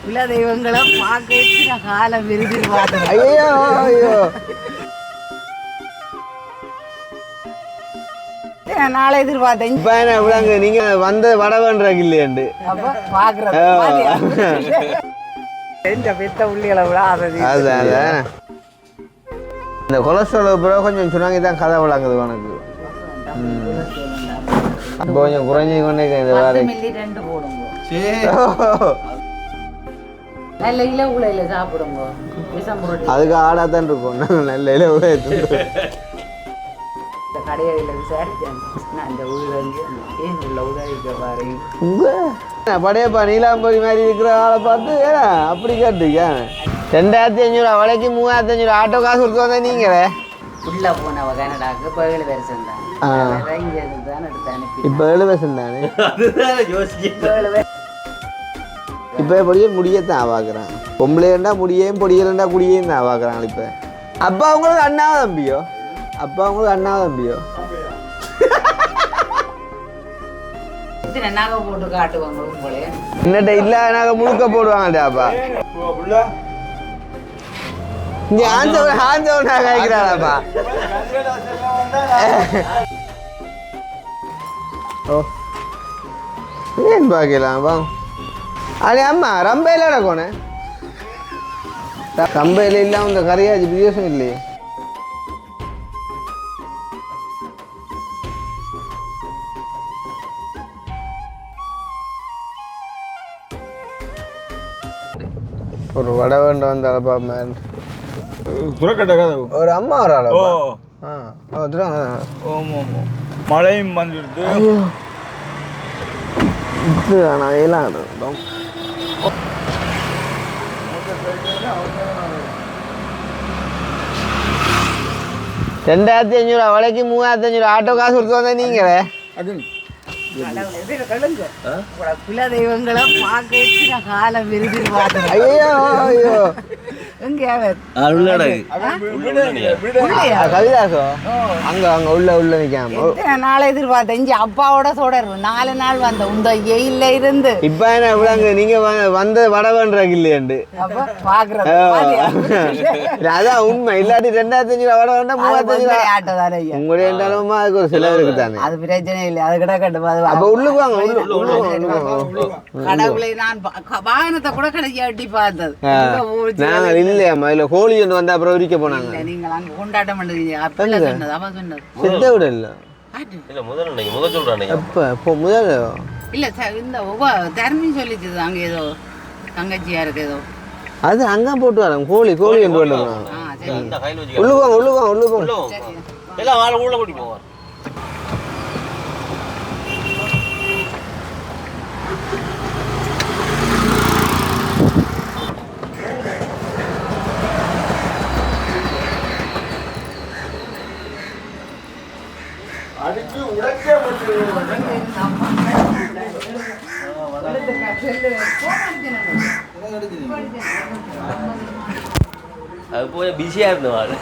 குல தெய்வங்களை பார்க்க காலம் விருது ஐயோ ஐயோ நாளை எதிர்பார்த்தேன். இப்ப என்ன விடாங்க நீங்க வந்த வடவன்றாங்க இல்லையாண்டு பெத்த உள்ளிகளை விடாதது. அதுதான் இந்த கொலஸ்ட்ரால் பிறகு கொஞ்சம் சுனாங்கி தான் கதை விளாங்குது உனக்கு. இப்போ கொஞ்சம் குறைஞ்சி கொண்டே இந்த வேலை நல்ல இல உலையில சாப்பிடுங்க. அதுக்கு ஆடா தான் இருக்கும். நல்ல இல உலை கடையில விசாரிச்சேன். நான் இந்த ஊருக்கு ஏன் உள்ள உதவிக்க பாரு படையப்பா நீலாம்பரி மாதிரி இருக்கிற ஆளை பார்த்து அப்படி கேட்டுக்க 2500 வலைக்கு 3500 ஆட்டோ காசு கொடுத்து வந்தா நீங்களே உள்ள போனவ கனடாக்கு இப்போ 7 வருஷம் தான். இப்போ 7 வருஷம் தானே. இப்போ எப்படியே முடியத்தான் பார்க்குறான். பொம்பளைண்டா முடியையும் பொடியலண்டா குடியையும் தான் பார்க்குறாங்க. இப்போ அப்பா உங்களுக்கு அண்ணாவ தம்பியோ? அப்பா உங்களுக்கு அண்ணாவ தம்பியோ? நகை போட்டு காட்டுவாங்க உங்களே. என்னட்ட இல்ல நாங்க முழுக்க போடுவாங்கடாப்பா. இங்க ஆஞ்சவன் நான் கேட்கிறாப்பா. ஓ ஏன் பாக்கலாம் வா. அடே அம்மா ரம்பையில நடக்கோனே. ரம்பையில இல்லாம இந்த கரையாச்சு பிரியோசனம் இல்லையே. ஒரு வடை வேண்டாம் வந்தாலப்பா மேன் ஒரு அம்மா வராளா? மழையும் வந்துடுது. நான் எல்லாம் 2500 வலைக்கு 3500 ஆட்டோ காசு கொடுத்து வந்தா நீங்களே குல தெய்வங்களை பார்க்க காலம் விருது. ஐயோ ஐயோ கவிதாசோ அங்க அங்க உள்ள நிக்காம நாளை எதிர்பார்த்தேன். அப்பாவோட சொல்றாரு 4 நாள் வந்த உந்த எயில இருந்து. இப்ப என்ன விடாங்க நீங்க வந்த வடவன்றாங்க இல்லையாண்டு பாக்குறது அதான் உண்மை. இல்லாட்டி 2500 வடை வேண்டா 3500 ஆட்டோ தானே உங்களுடைய இருந்தாலும் அதுக்கு ஒரு செலவு இருக்குதானே. அது பிரச்சனை இல்லை. அது கிட்ட கட்டு அப்ப உள்ளுக்கு வாங்க. கடவுளை நான் வாகனத்தை கூட கடைசி எட்டி பார்த்தது நாங்க இல்லையா இல்ல கோழி ஒன்று வந்தா அப்புறம் உரிக்க போனாங்க. நீங்க அங்க கொண்டாட்டம் பண்ணுறீங்க. அப்ப சொன்னது அவன் சொன்னது சித்த விட இல்ல எப்ப முதல் இல்ல இந்த தர்மி சொல்லிச்சு அங்க ஏதோ தங்கச்சியா இருக்கு ஏதோ அது அங்க போட்டு வரோம். கோழி என்று உள்ளுக்கு அடிச்சு உடைக்க அது போய் பிஸியா இருந்தவாரு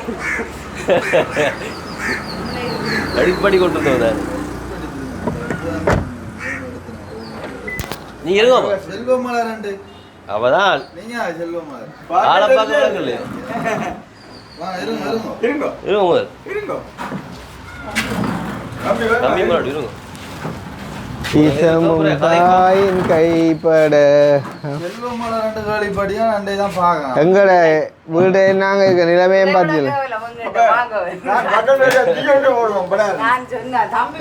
அடிப்படி கொண்டு வந்தவர் நீங்க இருங்க. செல்வமலர் ரெண்டு அவதான் நீங்க செல்வமலர் ஆளை பார்க்க இல்லையா? இருங்க தம்பி முன்னாடி இருங்க. தாயின் கைப்பட எங்கட வீடு நாங்க இருக்க நிலைமையும் பார்த்துல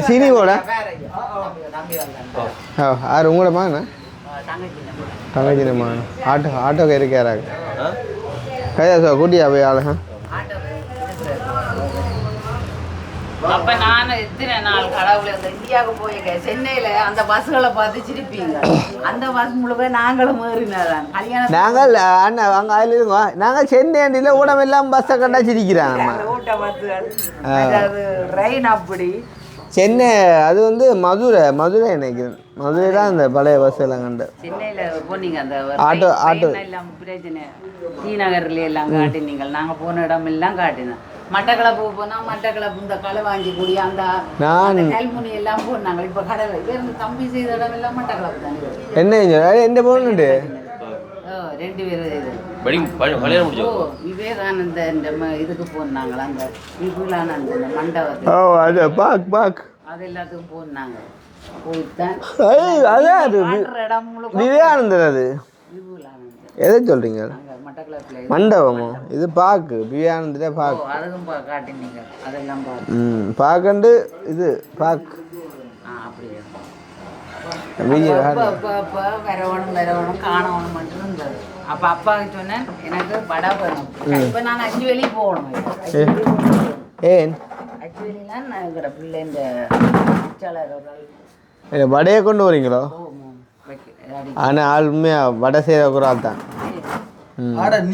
சினி போட ஆறு உங்களோட மான தங்கச்சின மான ஆட்டோ இருக்காராங்க கைதா கூட்டியா போய் ஆளுங்க. அப்ப நான் எத்தனை நாள் கடவுளை அந்த இந்தியாவுக்கு போயிருக்கேன். சென்னையில அந்த பஸ்களை பார்த்து சிரிப்பீங்க. அந்த பஸ் முழுக்க நாங்களும் ஏறினதான் கல்யாணம். நாங்கள் அண்ணா அங்க அதுல இருங்க. நாங்கள் சென்னை ஊடம் எல்லாம் பஸ்ஸை கண்டா சிரிக்கிறாங்க. ஊட்ட பஸ்ஸுகள் அதாவது ட்ரெயின் அப்படி. சென்னை அது வந்து மதுரை நினைக்கிறேன். மதுரை தான் அந்த பழைய பஸ் எல்லாம் கண்டு. சென்னையில போனீங்க அந்த ஆட்டோ எல்லாம் பிரச்சனை. டி நகர்ல எல்லாம் காட்டினீங்க. நாங்க போன இடம் எல்லாம் காட்டினோம். மட்டக்களப்பு போனா மட்டக்களப்பு இந்த களவாஞ்சி கூடி அந்த நான் கல்முனி எல்லாம் போனாங்க. இப்ப கடலை இருந்து தம்பி செய்த இடம் எல்லாம் மட்டக்களப்பு தானே. என்ன எந்த பொண்ணுண்டு 2 பேர் கல்யாணம் முடிச்சோம். விவேகானந்த இதுக்கு போனாங்களா அந்த விபுலானந்த மண்டபத்துக்கு. ஓ அது பாக் அது எல்லாத்துக்கும் போனாங்க. போய்தான் அதான் இடம் முழுக்க விவேகானந்தர். அது விபுலானந்த எதை சொல்றீங்க? மட்டக்களப்புல மண்டபமோ? இது பாக்கு விவேகானந்தரே பாக்கு. அதுக்கும் காட்டினீங்க அதெல்லாம் பார்த்து பாக்கண்டு இது பாக் அப்படியே வரவணும் காணவணும் மட்டும் இருந்தது. அப்ப அப்பாவுக்கு சொன்னேன் எனக்கு வடை வேணும். இப்ப நான் 5 வெளியே போகணும். ஏன் ஆக்சுவலிலாம் நான் எங்களோட பிள்ளை இந்த வடையை கொண்டு வரீங்களோ? ஆனா ஆள் உண்மையா வடை செய்யற ஒரு ஆள் தான்.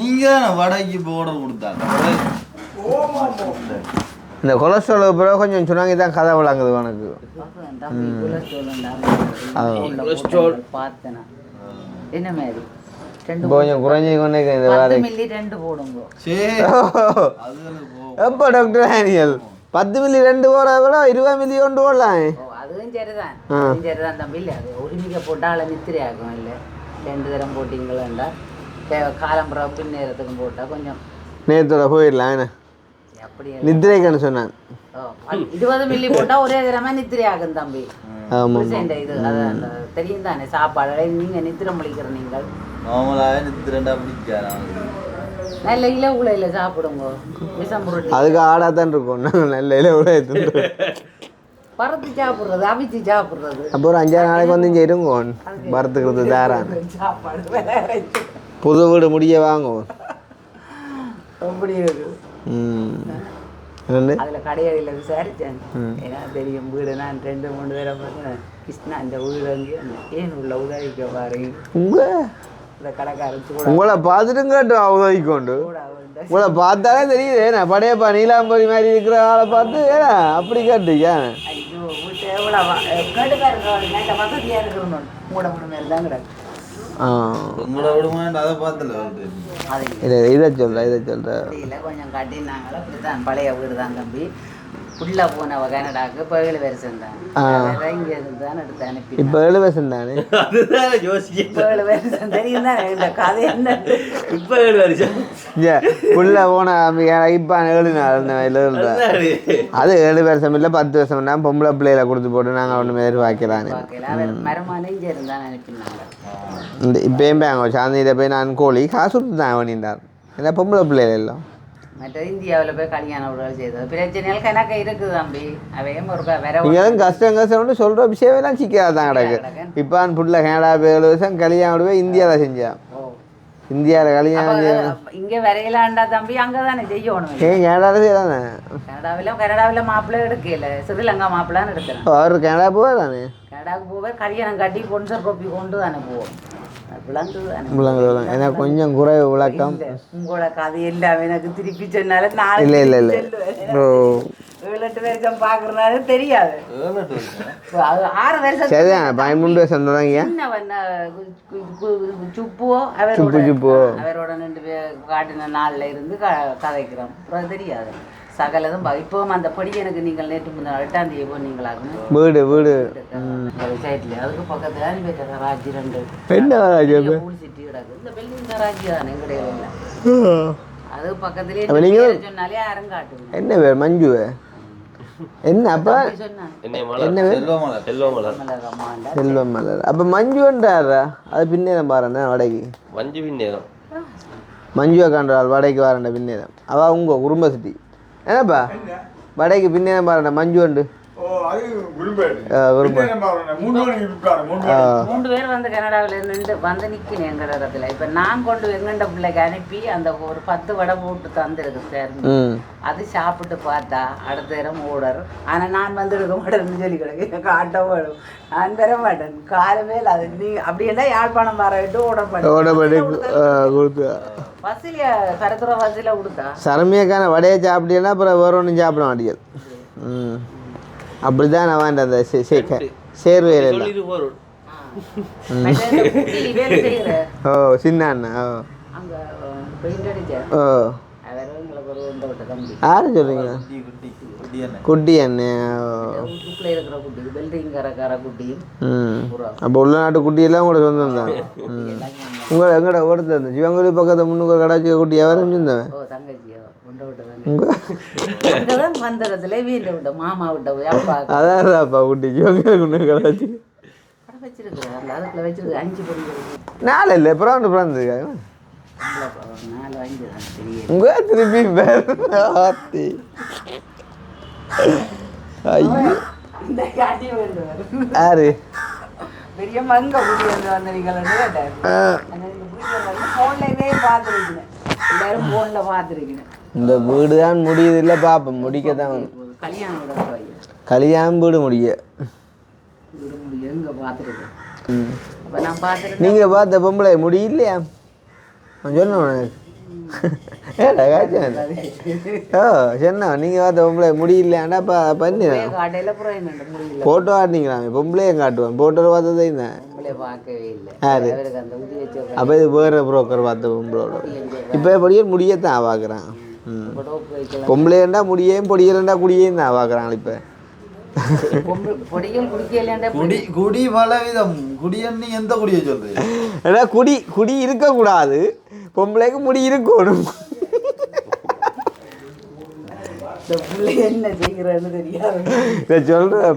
நீங்க வடைக்கு ஆர்டர் கொடுத்தாங்க. இந்த கொலஸ்ட்ரால் பிறகு கொஞ்சம் சொன்னாங்க தான் கதை விளங்குது உனக்கு. பார்த்தேன் என்ன மாதிரி கொஞ்சம் குறைஞ்சி கொண்டே இந்த வேலை 10 மில்லி 2 போடுங்க. எப்போ டாக்டர் ஆனியல் 10 மில்லி 2 போட விட 20 மில்லி கொண்டு போடலாம். அதுவும் சரிதான், அதுவும் சரிதான் தம்பி. இல்லை அது ஒரு மிக போட்டால் நித்திரை ஆகும். இல்லை 2 தரம் போட்டிங்களா காலம்புற பின்னேரத்துக்கும் போட்டால் கொஞ்சம் நேரத்தோட போயிடலாம். என்ன அப்படி நித்திரைக்குன்னு சொன்னான். 20 மில்லி போட்டால் ஒரே தரமா நித்திரை ஆகும் தம்பி. இது அதான் தெரியும் தானே சாப்பாடு. நீங்க நித்திரை முழிக்கிற நீங்கள் நல்ல இல உலையில சாப்பிடுங்க. விஷம் புரட்டி அதுக்கு ஆடாதான் இருக்கும். நல்ல இல உலை பறத்து சாப்பிட்றது, அவிச்சு சாப்பிட்றது. அப்போ ஒரு 5-6 நாளைக்கு வந்து இங்கே இருங்க. பறத்துக்கிறது தாரான் சாப்பாடு புது வீடு முடிய வாங்குவோம். அப்படி இருக்கு. அதுல கடையடியில விசாரிச்சேன். ஏன்னா தெரியும் வீடு நான் 2-3 தடவை பார்த்தேன். கிருஷ்ணா இந்த வீடு அங்கே ஏன் உள்ள உதவிக்க பாருங்க. இந்த கடைக்காரச்சு கூட உங்களை பார்த்துட்டு கேட்டு உதவிக்கொண்டு உங்களை பார்த்தாலே தெரியுது. ஏன்னா படையப்பா நீலாம்பரி மாதிரி இருக்கிற ஆளை பார்த்து ஏன்னா அப்படி கேட்டுக்கா. ஐயோ வீட்டு எவ்வளோ கேட்டு பாருங்க. வசதியா இருக்கிறோம் மூட மூணு மேலே தான் கிடக்கு. இதை சொல்ற கொஞ்சம் கட்டினாங்களா அப்படித்தான். பழைய வீடு தான் தம்பி. உள்ள போனவ கனடாக்கு இப்போ 7 வருஷம் தான். இங்க இருந்து தான் எடுத்து அனுப்பி. இப்போ 7 வருஷம் தானே. அதுதான் யோசிக்க 7 வருஷம் தெரியும் தான் இந்த கதை என்ன. இப்போ 7 வருஷம் உள்ள போன இப்போ 7 நாள் அது 7 வருஷம் இல்லை 10 வருஷம் தான். பொம்பளை பிள்ளைகளை கொடுத்து போட்டு நாங்கள் ஒன்று எதிர்பார்க்கலான்னு மரமான இங்கே இருந்தான் அனுப்பினாங்க. இந்த இப்போயும் அங்கே சாந்தியில் போய் நான் கோழி காசு கொடுத்து தான் வேண்டியிருந்தார். ஏன்னா பொம்பளை பிள்ளைகள் எல்லாம் மற்ற இந்தியாவில் போய் கல்யாண உடல் செய்தது பிரச்சனைகள் கணக்கு இருக்குது தம்பி. அவையும் ஒரு வேற நீங்களும் கஷ்டம்னு சொல்கிற விஷயம் எல்லாம் சிக்காது தான் கிடக்கு. இப்போ புள்ள கனடா போய் 7 வருஷம் கல்யாணம் போய் இந்தியாவில் செஞ்சான். இந்தியாவில் கல்யாணம் இங்கே வரையிலாண்டா தம்பி அங்கே தானே செய்யணும். ஏன் கனடாவில் செய்யலானே? கனடாவில் மாப்பிள்ளை எடுக்கல, ஸ்ரீலங்கா மாப்பிள்ளான்னு எடுக்கிறேன். அவர் கனடா போவா தானே? கனடாவுக்கு போவேன் கல்யாணம் கட்டி பொன்சர் கோப்பி கொண்டு தானே போவோம். ஏன்னா கொஞ்சம் குறைவு விளக்கம். உங்களோட கதை எல்லாம் எனக்கு திருப்பி சொன்னாலும் இல்லை 7-8 வருஷம் பாக்குறதுனால தெரியாது. 6 வருஷம் சரிதான் 13 வருஷம் தொடங்கிய சுப்புவோ அவரோட 2 பேர் காட்டின நாள்ல இருந்து கதைக்கிறோம். அப்புறம் தெரியாது சகலதும். இப்பவும் அந்த படி எனக்கு நீங்கள் நேற்று முந்தின 8ஆம் தேதி போனீங்களாகும் வீடு சைட்ல அதுக்கு பக்கத்துல கராஜி 2 என்ன சிட்டி கிடக்கு. இந்த பில்டிங் கராஜி தானே கிடையாது. அது பக்கத்துலயே சொன்னாலே யாரும் காட்டுங்க. என்ன பேர் மஞ்சு என்ன அப்ப செல்வம் மலர். அப்ப மஞ்சுன்றாரா? அது பின்னேரம் பாருண்ணா வடைக்கு மஞ்சுவா காண்றாள் வடைக்கு வரண்ட பின்னேரம். அவ உங்க குடும்ப சிட்டி என்னப்பா வடைக்கு பின்னேரம் பாருண்ணா மஞ்சு உண்டு. 3 பேர் வந்து கனடாவில் நின்று வந்து நிற்கணும் எங்கள் இடத்துல. இப்போ நான் கொண்டு எங்கண்ட பிள்ளைக்கு அனுப்பி அந்த ஒரு 10 வடை போட்டு தந்துருக்கு சார். அது சாப்பிட்டு பார்த்தா அடுத்த நேரம் ஓடர். ஆனால் நான் வந்து எடுக்க மாட்டேன்னு சொல்லி கிடக்கு. எனக்கு ஆட்டோ வேணும், நான் தர மாட்டேன். காலமே இல்லை. அது நீ அப்படியெல்லாம் யாழ்ப்பாணம் மாறிட்டு ஓட கொடுத்து பஸ்ஸில் கருத்துற பஸ்ஸில் கொடுத்தா சரமியக்கான வடையை சாப்பிட்டீங்கன்னா அப்புறம் வேற ஒன்றும் சாப்பிட மாட்டேங்குது. அப்படிதான் நான் வேண்ட அந்த சேர்வையில் ஓ சின்ன அண்ணா ஓ கொண்டு விட்ட தம்பி யாரும் சொல்கிறீங்க? குட்டி குட்டி குட்டி என்ன குட்டி அண்ணன். வீட்டுக்குள்ளே இருக்கிற குட்டி வெல்டிங் கரக்கார குட்டியும் அப்போ உள்நாட்டு குட்டியெல்லாம் கூட சொந்தம் தான். எங்கட ஓடுறது அந்த சிவங்கோலி பக்கத்தை முன்னுக்கு கடாச்சி குட்டி எவரும் சொந்தவன். ஓ தங்கச்சியோ கொண்டு விட்டதாங்க அங்கதான் வந்ததுல வீட்டில் விட்ட மாமா விட்ட போய் அப்பா அதான்ப்பா குட்டி சிவங்கோலி முன்னு கடாச்சி வச்சிருக்கிறேன் அந்த அதுக்குள்ள வச்சிருக்கு 5 பொடி 4 இல்லை பிறந்துருக்காங்க 4 5 தான் தெரியல உங்க திருப்பி ஆத்தி ஐயோ இந்த காட்டி வேண்டுவார் யாரு பெரிய மங்க குடி வந்து வந்தீங்கன்னு கேட்டார் ஃபோன்லயே பார்த்துருக்கேன் எல்லாரும் ஃபோனில் பார்த்துருக்கேன் இந்த வீடு தான் முடியுது இல்லை பாப்போம் முடிக்கத்தான் கல்யாணம் கல்யாணம் வீடு முடிய எங்க பார்த்துருக்கேன் அப்போ நான் பார்த்துருக்கேன் நீங்கள் பார்த்த பொம்பளை முடியலையா நான் சொன்னேன் ஏடா காய்ச்சல் ஓ சொன்னா நீங்கள் பார்த்த பொம்பளை முடியலையாண்டா பண்ணி காட்டையில் புறம் என்ன முடியல ஃபோட்டோ ஆட்டினீங்களாமே பொம்பளையும் காட்டுவேன் ஃபோட்டோவில் பார்த்ததே இருந்தேன் பொம்பளை பார்க்கவே இல்லை யாரு அவருக்கு அந்த உதி வச்சு அப்போ இது வேறு புரோக்கர் பார்த்த பொம்பளோட இப்போ எப்படியே முடியத்தான் பார்க்குறான். டோப்பு வைக்கலாம் பொம்பளைண்டா முடியேன் பொடியலண்டா குடியேன்னு தான் பார்க்குறாங்க இப்போ. பொடிகள் குடிக்கலாண்டா குடி குடி பலவிதம் குடியன்னு எந்த குடியை சொல்றீங்க? ஏன்னா குடி இருக்கக்கூடாது, பொம்பளைக்கு முடி இருக்கணும். இந்த பிள்ளை என்ன செய்கிறேன்னு தெரியாது இதை சொல்கிறேன்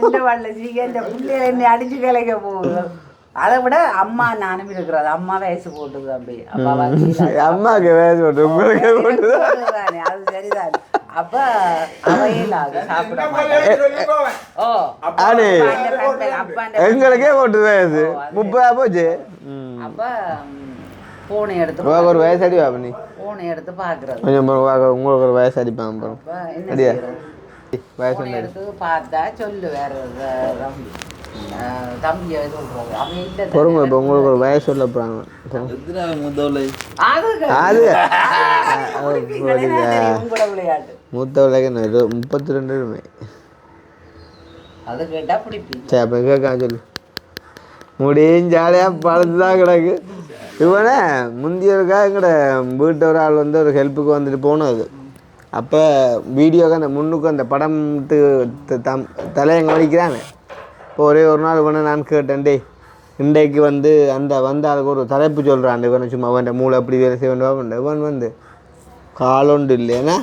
இந்த வரல சீக்கிரம் இந்த பிள்ளைகளை என்ன அடிச்சு கிளைக்க போகுது. அதை விட அம்மா நானும் இருக்கிறது அம்மா வயசு போட்டுது அப்படி அம்மாவுக்கு வயசு போட்டு உங்களுக்கு போட்டு தானே அது சரிதான். அப்ப அவையில் அது சாப்பிட மாட்டேன். ஓ ஆனே எங்களுக்கே போட்டு வயசு 30 போச்சு. அப்ப போனை எடுத்து ஒரு வயசு அடிப்பா பண்ணி போனை எடுத்து பாக்குறது கொஞ்சம் உங்களுக்கு ஒரு வயசு அடிப்பான் அப்புறம் அடியா வயசு போனை எடுத்து பார்த்தா சொல்லு வேற தம்பியை சொல்றது அவன் இல்லை பொறுங்க. இப்போ உங்களுக்கு ஒரு வயசு சொல்ல போகிறாங்க எத்தனை முதல்ல அது உங்களோட விளையாட்டு மூத்த விலைக்கு 32 அது கேட்டா பிடிப்பி. சரி அப்போ கேட்காம சொல்லு முடியும் ஜாலியாக பழத்து தான் கிடக்கு. இவனே முந்தியருக்கா எங்கட வீட்டு ஒரு ஆள் வந்து ஒரு ஹெல்ப்புக்கு வந்துட்டு போனது. அப்போ வீடியோக்கு அந்த முன்னுக்கு அந்த படம் தலையங்க வலிக்கிறாங்க. இப்போ ஒரே ஒரு நாள் இவனை நான் கேட்டேன், டே இன்றைக்கு வந்து அந்த வந்தாளுக்கு ஒரு தலைப்பு சொல்கிறான். இவனை சும்மா அவன் மூளை அப்படி வேலை செய்ய வேண்டாம். இவன் வந்து காலொண்டு இல்லைன்னா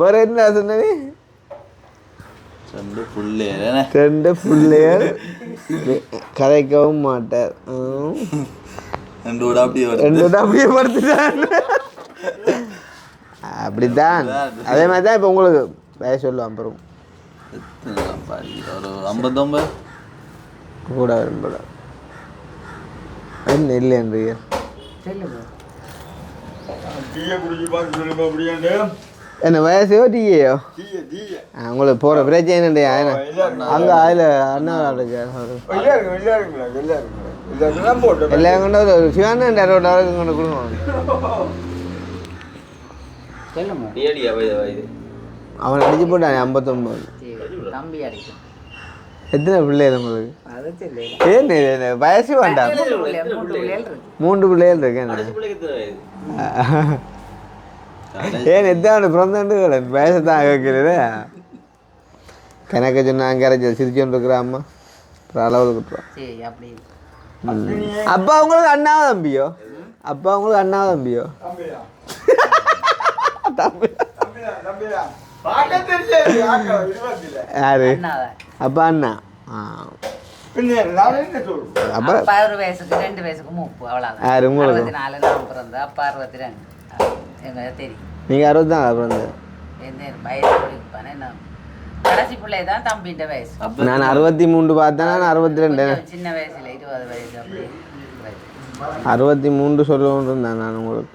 வேற என்ன சொன்னே 2 பிள்ளையர் கதைக்கவும் மாட்டார். 2 அப்படியே படுத்துட்டான். அப்படித்தான். அதே மாதிரி தான் இப்போ உங்களுக்கு வயசு சொல்லுவான். அப்புறம் 59 கூட வரும்போது என்ன இல்லைன்றீங்க என்ன வயசோ டீயோ உங்களுக்கு போகிற பிரச்சனை என்னண்டியா அங்கே அதில் அண்ணா இருக்கு எல்லாம் கொண்டு ஒரு சிவான 60 கொண்டு கொடுக்கணும். அவன் அடிச்சு போட்டான் 59. தம்பி அடிக்கும் எத்தனை பிள்ளைகள் உங்களுக்கு? அது தெரியல ஏன்னு வயசு வேண்டாம். 3 பிள்ளைகள் இருக்கேன். ஏன் எத்தனை பிறந்தாண்டு வயசு தான் கேட்குறது. கணக்கு சொன்னாங்க கரைச்சி சிரிச்சுட்டு இருக்கிற அம்மா அளவுக்கு விட்டுருவான். அப்படி அப்பா உங்களுக்கு அண்ணாவா தம்பியோ? அப்பா உங்களுக்கு அண்ணாவா தம்பியோ? யாரு அப்பா அண்ணா? அப்ப அப்பா ஒரு வயசுக்கு 2 வயசுக்கு மூப்பு அவ்வளோதான். யாரு உங்களுக்கு? 64 நான் பிறந்தேன். அப்பா 62 எனக்கு தெரியும். நீங்கள் 64 பிறந்தது. என்ன வயசு கொடுப்பானே நான் கடைசி பிள்ளை தான் தம்பின்ற வயசு. நான் 63 பார்த்தேன். நான் 62 சின்ன வயசுல 20 வயசு அப்படி 63 சொல்லணும்னு இருந்தேன் நான் உங்களுக்கு.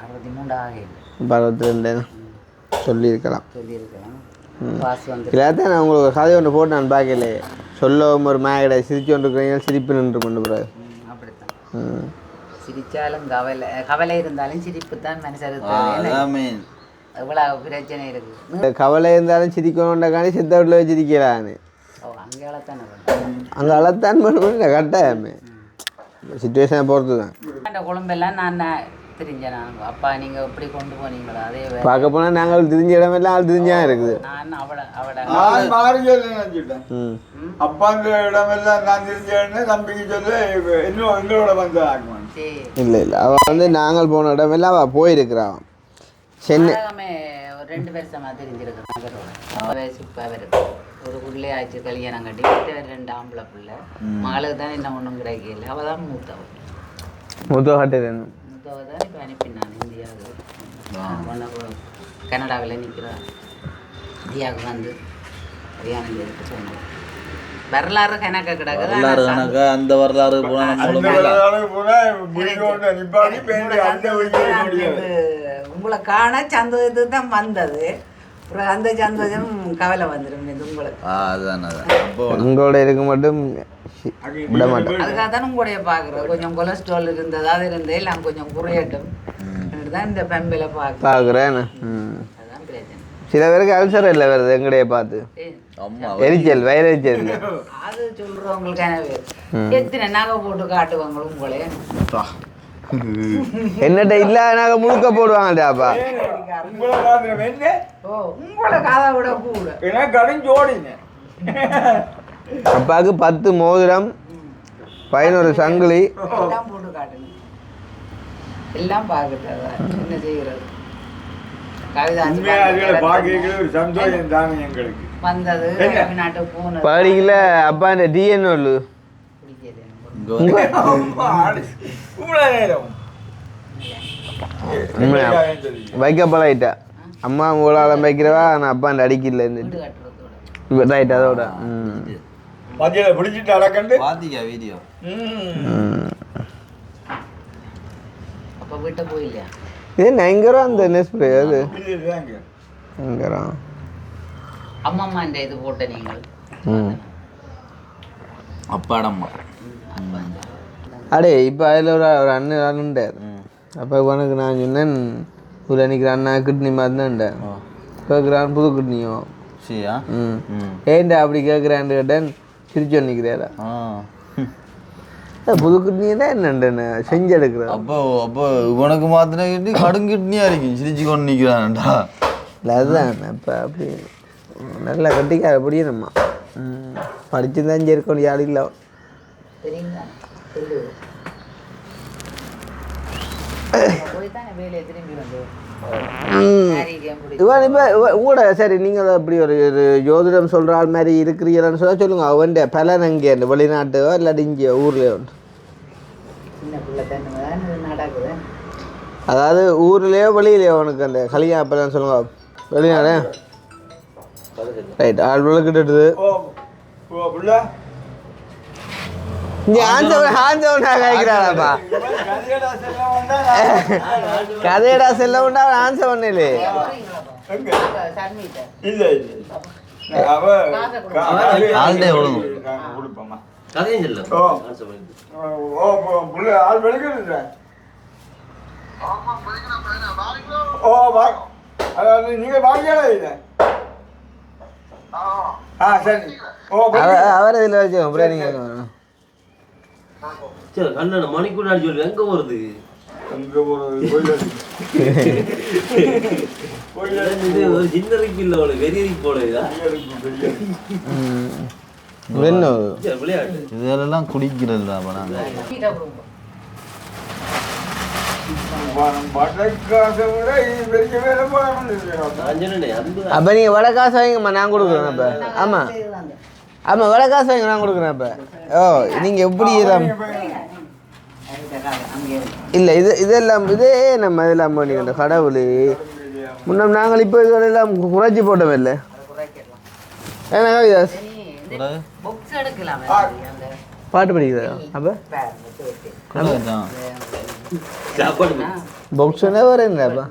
63 ஆகல. 62 சொல்லியிருக்கலாம். சொல்லியிருக்கலாம். பாஸ் வந்து இல்லாதான் நான் உங்களுக்கு கதை ஒன்று போட்டு நான் பார்க்கல. சொல்லவும் ஒரு மேகடை சிரிச்சு கொண்டு இருக்கிறீங்க, சிரிப்பு நின்று கொண்டு போகிறாரு. அப்படித்தான். சிரிச்சாலும் கவலை இருந்தாலும் சிரிப்பு தான் மனுஷருக்கு. இவ்வளவு பிரச்சனை இருக்கு. கவலை இருந்தாலும் சிரிக்கணுன்றக்காண்டி சித்த வீட்டில் வச்சு சிரிக்கலான்னு. ஓ அங்கே அழத்தானே அங்கே அழத்தான் பண்ண கட்டாயமே சுச்சுவேஷனை பொறுத்து தான். அந்த குழம்பெல்லாம் நான் தெரிஞ்சேன் நான். அப்பா நீங்க எப்படி கொண்டு போனீங்களா அதே பார்க்க போனால் நாங்கள் தெரிஞ்ச இடமெல்லாம் ஆள் தெரிஞ்சா இருக்குது. நான் அவட நான் மாறி சொல்லி நினைச்சிட்டேன். அப்பாங்க இடமெல்லாம் நான் தெரிஞ்சேன்னு தம்பிக்கு சொல்லி இன்னும் எங்களோட வந்து ஆக்குவான். இல்லை இல்லை அவள் வந்து நாங்கள் போன இடமெல்லாம் அவள் போயிருக்கிறான். சென்னை ஒரு 2 வருஷமா தெரிஞ்சிருக்கு நகரோட. வயசு இப்போ வருது. ஒரு பிள்ளை ஆச்சு கல்யாணம் கட்டி 2 ஆம்பளை பிள்ளை. மகளுக்கு தான் என்ன ஒன்றும் கிடைக்கல. அவள் தான் மூத்தவள். மூத்தவ தான் இப்போ அனுப்பினான் இந்தியாவுக்கு. கனடாவில் நிற்கிறார். இந்தியாவுக்கு வந்து கல்யாணம் செய்துட்டு சொன்னார். வரலாறு கணக்க கிடக்குது. வரலாறு கணக்கா அந்த வரலாறு உங்களை காண சந்தோஷத்துக்கு தான் வந்தது. அப்புறம் அந்த சந்தோஷம் கவலை வந்துடும் உங்களுக்கு. உங்களோட இருக்க மட்டும் விட மாட்டேன். அதுக்காக தான் உங்களுடைய பார்க்குறோம். கொஞ்சம் கொலஸ்ட்ரால் இருந்தது அது இருந்தே எல்லாம் கொஞ்சம் குறையட்டும் தான் இந்த பெம்பில பார்க்குறேன். அதான் பிரச்சனை. சில பேருக்கு அல்சர் இல்லை வருது எங்கடைய பார்த்து எரிச்சல் வயிறெரிச்சல். அது சொல்றவங்களுக்கு எத்தனை நகை போட்டு காட்டுவாங்க உங்களே. என்னட்ட இல்ல நாங்க முழுக்க போடுவாங்கடாப்பா. உங்களை காதை விட கூட அப்பாவுக்கு 10 மோதிரம் 11 சங்கிலி எல்லாம் போட்டு காட்டுங்க. எல்லாம் பார்க்குறது என்ன செய்கிறது. வந்தது நாட்டுக்கு போனது படிக்கல அப்பா இந்த டிஎன்ஓ வைக்கப்படாயிட்டா அம்மா உங்களால வைக்கிறவா நான் அப்பா அந்த அடிக்கல ரைட் அதோட பிடிச்சிட்டு அடக்கண்டு பாத்தீங்க வீடியோ. அப்ப வீட்டை போயில்லையா இது பயங்கரம் அந்த நெஸ்ப்ரே அது பயங்கரம். அம்மம்மா இந்த இது போட்ட நீங்கள் அப்பாடம்மா அடே இப்போ அதில் ஒரு அண்ணன் உண்டார். அப்போ உனக்கு நான் சொன்னேன் ஒரு அன்னைக்கு அண்ணா கிட்னி மாதிரி தான்ண்டேன் கேட்குறான் புது கிட்னியோ சரியா. ஏன்டா அப்படி கேட்குறான்னு கேட்டேன் சிரிச்சு நிற்கிறாரா புது கிட்னியை தான் என்னண்டேன்னு செஞ்சு எடுக்கிறேன். அப்போ உனக்கு மாத்தின கிட்னி கடும் கிட்னியா இருக்கும் சிரிச்சு கொண்டு நிற்கிறான்டா. இல்லை அதுதான் இப்போ அப்படி நல்லா கட்டிக்கார அப்படியே நம்ம படிச்சு தான் இருக்கணும் யாரும் இல்லை. இவன் இப்போ உங்களோட சரி நீங்கள் அப்படி ஒரு ஜோதிடம் சொல்கிற ஆள் மாதிரி இருக்கிறீங்கன்னு சொல்ல சொல்லுங்க. அவன் பலன் அங்கே வெளிநாட்டோ இல்லாட்டி இங்கே ஊர்லேயோ உண்டு. அதாவது ஊர்லேயோ வெளியிலையோ உனக்கு அந்த கல்யாணம் பலன் சொல்லுங்க. வெளிநாடு ரைட் ஆள் விளக்கிட்டு இங்கே ஆன்சவனா காய்க்கிறாப்பா கதையடா செல்ல உண்டா ஆன்சவன் இல்லை நீங்க வாங்கியாடா இல்லை அவர் இதில் வச்சு அப்புறம் நீங்கள் கண்ணன மணிக்கூட சொல்லு எங்க போறது ஒரு சின்ன இல்ல அவளை வெறி போடுதா விளையாட்டு இதெல்லாம் குடிக்கிறது தான் அப்ப நீங்க வடை காசு வாங்கிங்கம்மா நான் கொடுக்குறேன். அப்ப ஆமா ஆமா வடை காசு வாங்கி நான் கொடுக்குறேன். அப்ப ஓ நீங்க எப்படி இல்ல இதெல்லாம் இதே நம்ம இதெல்லாம் பண்ணிக்கிட்ட கடவுள் முன்ன நாங்கள் இப்போ இதெல்லாம் குறைச்சி போட்டோம் இல்லை ஏன்னா கவிதாஸ் பாட்டு படிக்கிறதா அப்ப பாக்ஸ் என்ன வேற என்னப்பா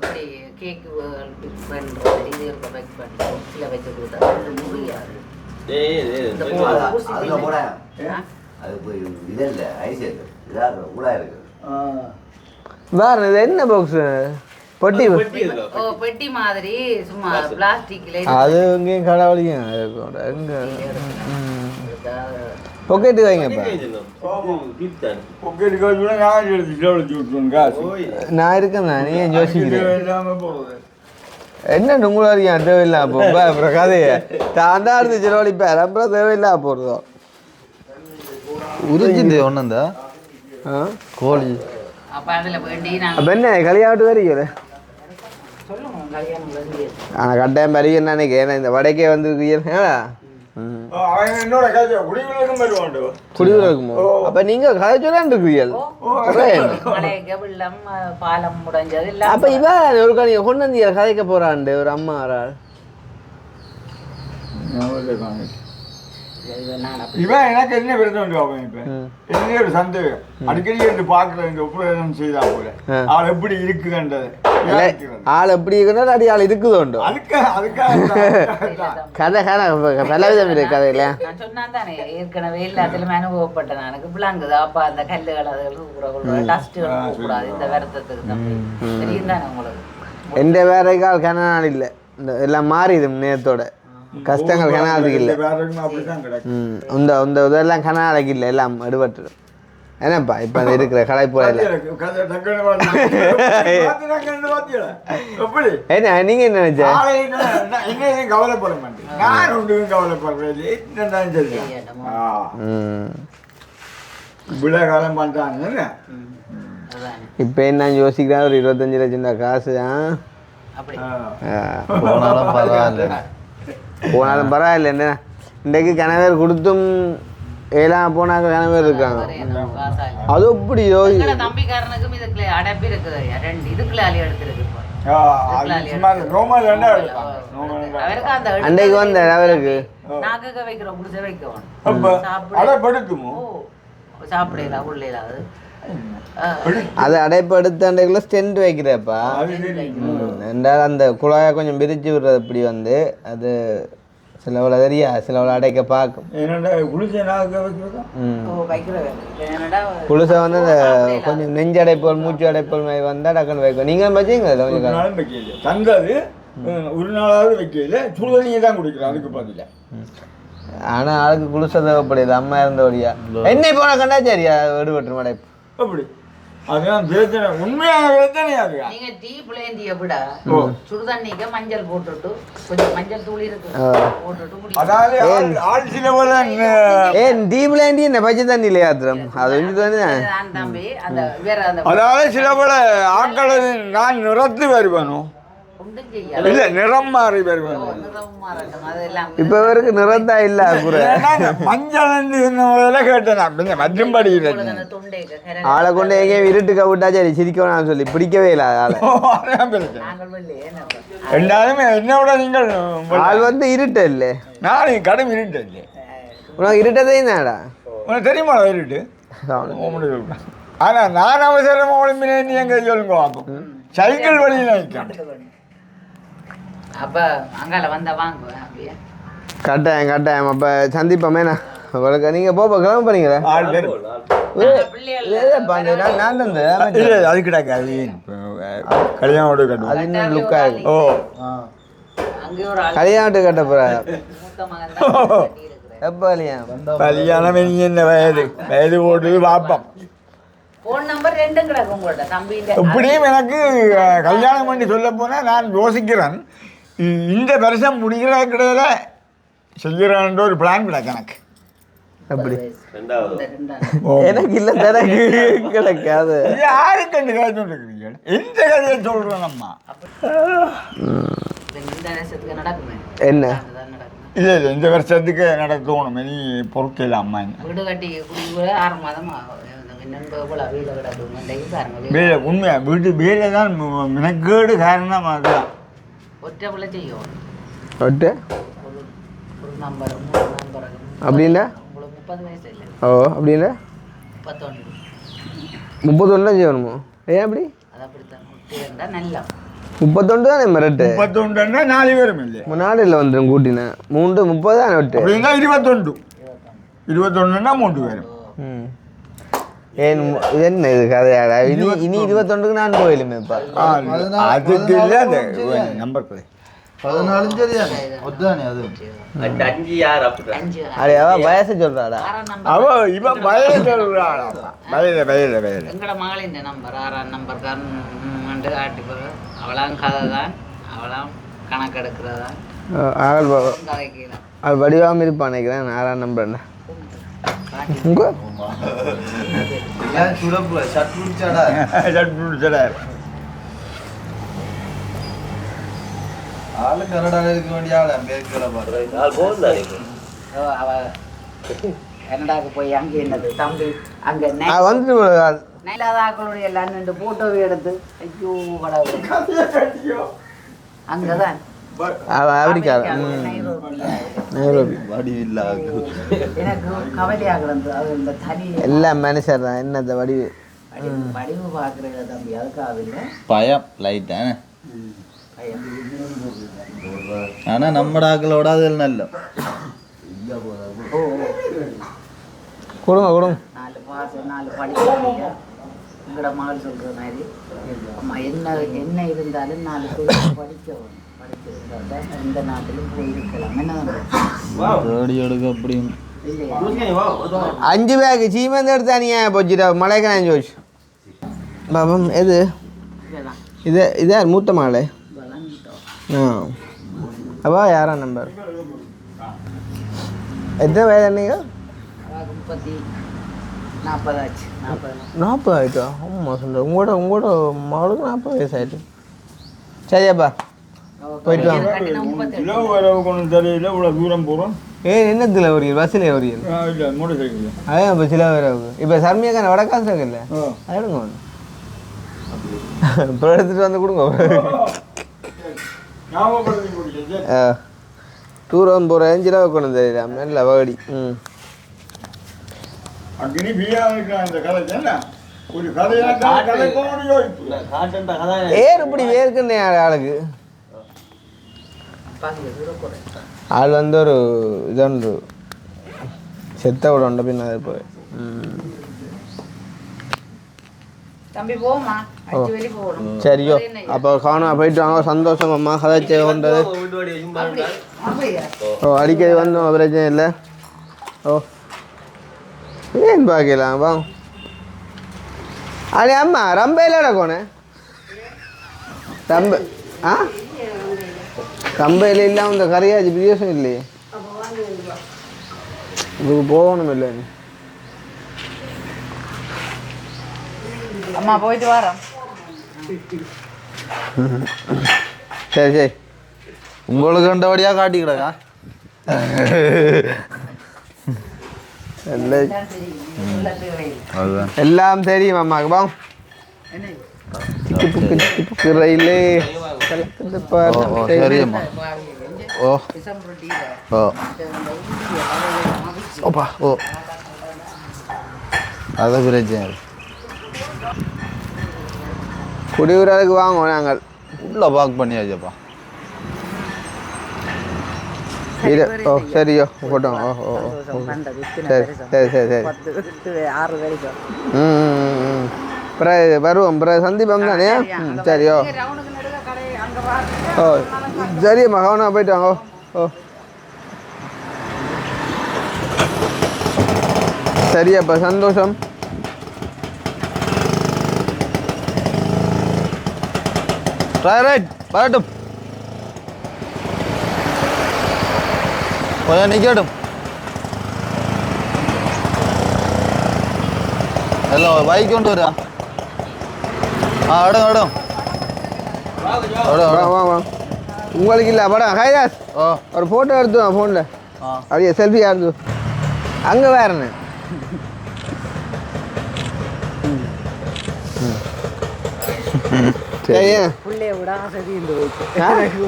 வேற இது என்ன பாக்ஸ் பொட்டி பெட்டி மாதிரி சும்மா பிளாஸ்டிக்ல அது எங்கேயும் கடவுளியும் எங்க பொக்கெட்டு வைங்கப்பா. பொக்கெட் காசு கூட நான் எடுத்து செலவழிச்சு விட்டுருவேன் காசு. நான் இருக்கேன் தான், நீ ஏன் யோசிக்கிறேன்? இல்லாம போகுது. என்ன உங்களா இருக்கீங்க தேவையில்லா போப்பா அப்புறம் கதையை தான் தான் எடுத்து செலவழிப்பார் அப்புறம் தேவையில்லா போகிறதோ. உறிஞ்சிட்டு ஒன்றுந்தா கோழி அப்ப அதுல வேண்டி நாங்க அப்போ என்ன கல்யாணத்து வரீங்க? சொல்லுங்க கல்யாணம் வந்து ஆனால் கட்டாயம் வரீங்கன்னு நினைக்கிறேன். ஏன்னா இந்த வடக்கே வந்துருக்கீங்க. அவன் என்னோட காசு குடிகளுக்கும் வருவான்டு. குடியூர் இருக்குமோ? அப்போ நீங்கள் கதை சொல்லான் இருக்கிறீர்கள். மழைக்கு வெள்ளம் பாலம் முடிஞ்சது இல்ல. அப்போ இவன் ஒரு நீங்கள் கொண்டு வந்தீங்க கதைக்க போகிறாண்டு ஒரு அம்மா வராள். இவன் எனக்கு என்ன பிரச்சனை அவன் இப்ப என்ன ஒரு சந்தேகம் அடிக்கடி எடுத்து பாக்குற இந்த உபயோகம் செய்தா போல அவள் எப்படி இருக்குதுன்றது ஆள் எப்படி இருக்குன்னா அடி ஆள் இருக்குதோண்டு கதை பலவிதம் இருக்கு கதையில. நான் சொன்னான் தானே ஏற்கனவே எல்லாத்திலுமே அனுபவப்பட்டேன். எனக்கு விளங்குது அப்ப அந்த கல்லுகள் அது டஸ்ட் கூடாது இந்த வருத்தத்துக்கு தம்பி தெரியும் தானே உங்களுக்கு. எந்த வேற கால் கனால் இல்லை, இந்த எல்லாம் மாறிது நேரத்தோட கஷ்டங்கள் கனாலுக்கு இல்லை. இந்த இந்த இதெல்லாம் கனாலுக்கு இல்லை, எல்லாம் எடுபட்டு. என்னப்பா இப்போ அந்த இருக்கிற கடை போல என்ன நீங்க என்ன நினைச்சா கவலைப்பட மாட்டேன். நான் ஒன்றும் கவலைப்படுறேன். இவ்வளோ காலம் பண்றாங்க. இப்போ என்ன யோசிக்கிறா ஒரு 25 லட்சம் காசு அப்படி போனாலும் பரவாயில்ல. போனாலும் பரவாயில்ல. என்ன இன்றைக்கு கணவர் கொடுத்தும் ஏலாம் போனாக்க கணவர் இருக்காங்க. அது எப்படி தம்பிக்காரனுக்கும் இதுக்குள்ள அடைப்பு இருக்குது. ரெண்டு இதுக்குள்ள அலி எடுத்துருக்கு. அன்றைக்கு வந்த அவருக்கு நாக்கு வைக்கிறோம் குடிசை வைக்கணும். சாப்பிடலாம் உள்ளே அது அடைப்பு எடுத்து அன்றைக்குள்ள ஸ்டென்ட் வைக்கிறப்பா. ரெண்டாவது அந்த குழாயை கொஞ்சம் பிரித்து விடுறது இப்படி வந்து அது சிலவளை தெரியா சிலவளை அடைக்க பார்க்கும். குளிசை வந்து அந்த கொஞ்சம் நெஞ்சு அடைப்போல் மூச்சு அடைப்போல் மாதிரி வந்தால் டக்குன்னு வைக்கும். நீங்கள் வச்சிங்க தந்தது ஒரு நாளாவது வைக்கல, சுடுதண்ணியை தான் குடிக்கிறோம். அதுக்கு பதில ஆனால் ஆளுக்கு குளிசை தேவைப்படுது. அம்மா இருந்தபடியா என்ன போன கண்டா சரியா எடுபட்டு அடைப்பு அப்படி. அதுதான் பிரச்சனை, உண்மையான பிரச்சனை. அது நீங்க டீ புளேந்திய விட சுடுதண்ணிக்கு மஞ்சள் போட்டுட்டு கொஞ்சம் மஞ்சள் தூள் இருக்கு போட்டுட்டு அதாவது ஆள் சில போல ஏன் டீ பிளேண்டி என்ன பச்சை தண்ணி இல்லையா திரம் அது தம்பி அந்த வேற அந்த அதாவது சில போல ஆட்கள் நான் நிறத்து வருவானோ இல்ல நிறம் மாறி வருவானோ. இப்ப வரைக்கும் நிறந்தா இல்ல மஞ்சள் கேட்டேன் மற்றும்படி ஆளை கொண்டு எங்கேயும் இருட்டு கவிட்டா சரி சிரிக்கணும் சொல்லி பிடிக்கவே இல்லை ஆளை. எல்லாருமே என்னோட நீங்கள் ஆள் வந்து இருட்டு இல்லை, நான் கடும் இருட்டு இல்லை. உனக்கு இருட்டதே என்னடா உனக்கு தெரியுமா இருட்டு? ஆனா நான் அவசரமா ஒளிம்பினேன் எங்க சொல்லுங்க பார்ப்போம். சைக்கிள் வழியில் நிற்கிறேன். அப்ப அங்கால வந்தா வாங்க கட்டாயம் கட்டாயம் அப்ப சந்திப்போமேண்ணா. உங்களுக்கு நீங்க போப்ப கிளம்ப போறீங்களா? நான் தந்து அது கிடாக்கு அது கல்யாணோடு கட்டு அது இன்னும் லுக்கா இருக்கு. ஓ கல்யாணத்து கட்ட போற எப்ப கல்யாணம்? கல்யாணம் என்ன வயது வயது போட்டு பார்ப்போம். போன் நம்பர் 2 கிடக்கும் உங்கள்ட்ட தம்பி. இப்படியும் எனக்கு கல்யாணம் பண்ணி சொல்ல போனா நான் யோசிக்கிறேன் இந்த வருஷம் முடிகிற கிடையில செய்யறான்ற ஒரு பிளான் கிடக்கு எனக்கு. அப்படி எனக்கு இல்ல தனக்கு கிடைக்காது. யாருக்கு அந்த கதை சொல்றீங்க? எந்த கதையை சொல்றோம் நம்ம? என்ன இல்ல இல்ல இந்த வருஷத்துக்கு நடத்தணும். நீ பொறுக்கல அம்மா வீடு கட்டி 6 மாதம் வேலை உண்மையா வீட்டு வேலை தான் மினக்கேடு காரணம். அதுதான் ஒற்றை பிள்ளை செய்யும் ஒட்டு ஒரு நம்பர் 3 நம்பர் அப்படின்னா உங்களுக்கு 30 வயசு இல்லை. ஓ அப்படின்னா 31 செய்யணுமோ? ஏன் அப்படி? அது அப்படித்தான் ஒட்டி நல்லா 31 தானே மிரட்டு. 31 4 பேரும் இல்லை முன்னாடியில் வந்துடும் கூட்டினேன் 3 30 தானே ஒட்டு அப்படின்னா 21 3 பேரும். ஏன் இது என்ன இது கதையாடா? இனி 21க்கு நான் போயிலுமேப்பா. அதுக்கு இல்லை அந்த நம்பர் 14 சரியானே ஒத்தானே அது அந்த 5 யார் அப்படி 5 அடே அவ வயசு சொல்றாடா 6ஆம் நம்பர் அவ இவன் வயது எங்கட மகளின் நம்பர் 6ஆம் நம்பர் கண்டு காட்டி போக அவளாம் கதை தான் அவளாம் கணக்கெடுக்கிறதா ஆள் கதைக்கலாம் அது வடிவாம இருப்பான் நினைக்கிறேன் 6ஆம் நம்பர் உங்க எல்லாம் சுடப்பு சட் முடிச்சாடா ஆளு கனடால இருக்க வேண்டிய ஆளு அமெரிக்கால பாரு ஆள் போகுதா நீங்க அவ கனடாக்கு போய் அங்கே என்னது தம்பி அங்க வந்துட்டு நைலாதாக்களுடைய எல்லாம் நின்று போட்டோவை எடுத்து ஐயோ கடவுளே அங்கதான் ஆப்பிரிக்கா நைரோபி வடிவில்லா எனக்கு கவலையாக இருந்தது அது இந்த தனி எல்லாம் மனுஷர் தான் என்ன வடிவு வடிவு பார்க்குறீங்க தம்பி அதுக்காக இல்லை பயம் லைட் தானே பயம் ஆனா நம்ம ஆக்களோட அது நல்ல ஓ கொடுங்க கொடுங்க 4 பாசம் 4 படிக்க எங்கட மகள் சொல்கிற மாதிரி அம்மா என்ன இருந்தாலும் 4 பேர் படிக்கணும் படிச்சிருந்தா எந்த நாட்டிலும் போய் இருக்கலாம் என்ன தேடி எடுக்க அப்படியும் இல்லையா 5 பேக் சீமெந்து எடுத்தானியா போச்சுட்டா மலைக்கு நான் ஜோச்சு பாபம் எது இதெல்லாம் இது யார் மூத்த மாலை வளர்ந்துட்டோம் அப்பா 6ஆம் நம்பர் எத்தனை வயது என்னங்க அவளுக்கு 40 ஆச்சு 40 ஆயிட்டா ஆமாம் சொல்கிறேன் உங்களோட மகளுக்கு 40 வயசு ஆயிட்டு சரியாப்பா போயிட்டு வாங்க கட்டினா 38 இளவு வரவு கொண்டு தெரியல இவ்வளோ தூரம் போகிறோம் என்னத்தில் ஒரு பஸ்ஸில் ஒரு இல்லை மோட்டர் சைக்கிள் அதான் இப்போ சில பேர் இப்போ சர்மியாக்கான வடக்காசு இல்லை எடுங்க ஒன்று இப்போ எடுத்துகிட்டு வந்து கொடுங்க ஞாபகப்படுத்தி கொடுத்தேன் டூரம் போகிற ஏஞ்சில் கொண்டு தெரியல நல்ல வகடி அக்னி பிரியா இருக்கிற அந்த கதை என்ன ஒரு கதையாக கதை போகணும் யோசிப்பு காட்டண்டா கதை ஏர் இப்படி ஏற்கனவே ஆளுக்கு ஆள் வந்து ஒரு இதொன்று செத்த விட உண்ட பின்ன போய் தம்பி போமா 5 வழி போகணும் சரியோ அப்போ காணும் போயிட்டு வாங்க சந்தோஷம் அம்மா கதைச்சே கொண்டது வீட்டு வாடி சும்மா இருந்தா அப்படியா ஓ அடிக்கடி வந்தோம் பிரச்சனை இல்லை ஓ ஏன் பார்க்கலாம் வாங்க அடே அம்மா ரொம்ப இல்லைடா கோனே ரொம்ப ஆ கம்பையில் இல்லாமல் இந்த கரையாச்சு பிரியோசம் இல்லையே இதுக்கு போகணும் இல்லை அம்மா போயிட்டு வரோம் சரி சரி உங்களுக்கு கண்டபடியாக காட்டிக்கிடக்கா அதுதான் எல்லாம் தெரியும் அம்மாவுக்கு வாங்க திக்கு புக்கு திக்கு புக்கு ரயிலே கலக்குது பாரு. ஓ சரியம்மா ஓ ஓ ஓப்பா ஓ அது பிரச்சனை இல்லை. குடியுறதுக்கு வாங்குவோம் நாங்கள் உள்ள பாக் பண்ணியாச்சப்பா இது ஓ சரியோ போட்டோம் ஓ ஓ ஓ சரி சரி சரி சரி 6 வரைக்கும் ம் ம், ம் பிறகு வருவோம் பிறகு சந்திப்போம் தானே ம் சரியோ ரவுண்டுக்கு நடுவே கடை அங்க பாருங்க ஓ சரியம்மா கவனம் போயிட்டு வாங்க ஓ சரியாப்பா சந்தோஷம் ரைட் வரட்டும் கொஞ்சம் நிற்கட்டும் எல்லாம் பைக் கொண்டு வரா இடம் இடம் வா வா வா உங்களுக்கு இல்லை படம் ஹைதாஸ் ஓ ஒரு ஃபோட்டோ எடுத்து ஃபோனில் ஆ அப்படியே செல்ஃபி எடுத்து அங்கே வேறண்ணே சரியா புள்ளைய விட ஆசதி இந்த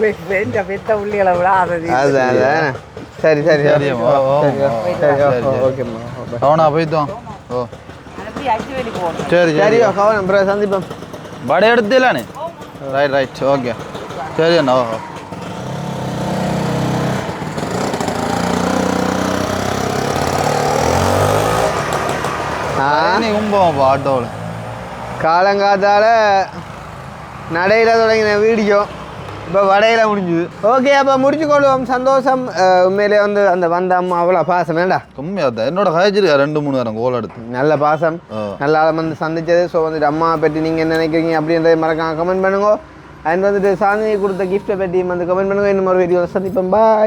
வயசு பெத்த புள்ளைகளை விட ஆசதி அது அதான் சரி சரி சரி சரியம்மா ஓ சரி சரி ஓகேம்மா அவனா போய்த்தோம் ஓ அனுப்பி 5 வழி போகணும் சரி சரி சரியோ கவனம் பிறகு சந்திப்போம் படம் எடுத்தில்லானே ரைட் ரைட் ஓகே சரி அண்ணா ஓ நீ கும்போம்ப்பா ஆட்டோவில் காலங்காத்தால நடையில் தொடங்கின வீடியோ இப்போ வடையில் முடிஞ்சுது. ஓகே, அப்போ முடிச்சுக்கொள்வோம். சந்தோஷம். உண்மையிலே வந்து அந்த வந்த அம்மா அவ்வளோ பாசம் வேண்டா கம்மியாக தான் என்னோட காய்ச்சிருக்கா 2-3 நேரம் கோல் எடுத்து நல்ல பாசம், நல்லா வந்து சந்திச்சது. ஸோ வந்துட்டு அம்மாவை பற்றி நீங்கள் என்ன நினைக்கிறீங்க அப்படின்றத மறக்காம கமெண்ட் பண்ணுங்க. அண்ட் வந்துட்டு சாந்தினி கொடுத்த கிஃப்ட்டை பற்றி வந்து கமெண்ட் பண்ணுங்க. இன்னும் ஒரு வீடியோவில் சந்திப்போம். பாய்.